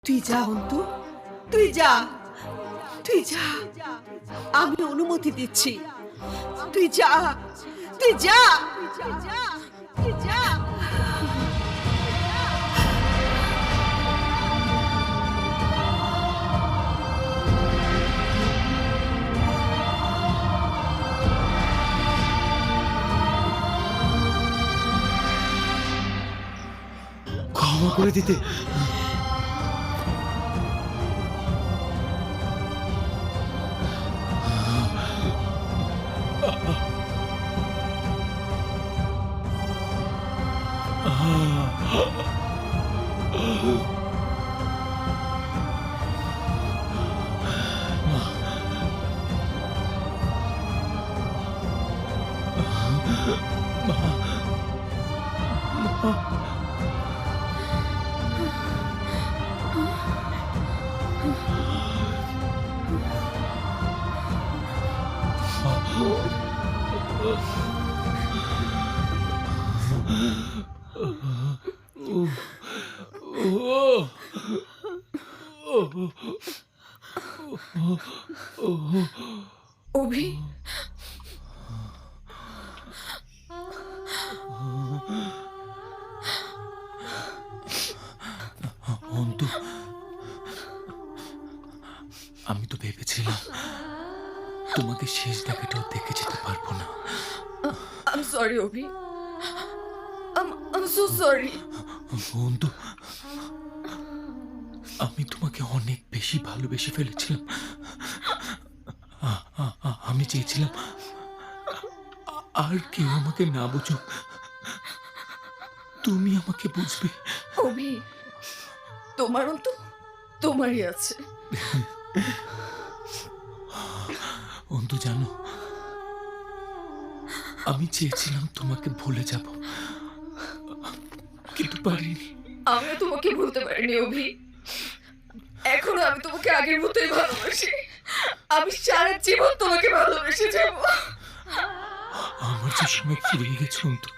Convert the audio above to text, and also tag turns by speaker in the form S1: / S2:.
S1: তুই যা অন্তু, তুই যা, তুই যা, আমি অনুমতি দিচ্ছি। তুই যা, তুই যা, তুই যা।
S2: ক্ষমা করে দিতে
S1: অভি,
S2: অন্তু, আমি তো ভেবেছিলাম তোমাকে শেষ দেখাটাও দেখে যেতে পারবো না।
S1: I'm sorry, Obi. I'm so sorry.
S2: Antu, আমি তোমাকে অনেক বেশি ভালোবেসে ফেলেছিলাম। আমি চেয়েছিলাম আর কেউ আমাকে না বুঝুক, তুমি আমাকে বুঝবে।
S1: অভি, তোমারও তো তোমারই আছে।
S2: অন্তু, জানো, আমি চেয়েছিলাম তোমাকে ভুলে যাব, কিন্তু পারিনি।
S1: আমি তোমাকে ভুলতে পারিনি অভি। এখনো আমি তোমাকে আগের মতোই ভালোবাসি। আমি সারা জীবন তোমাকে ভালোবেসে যাব।
S2: আমার যে সময় ফিরে গেছে অন্তু,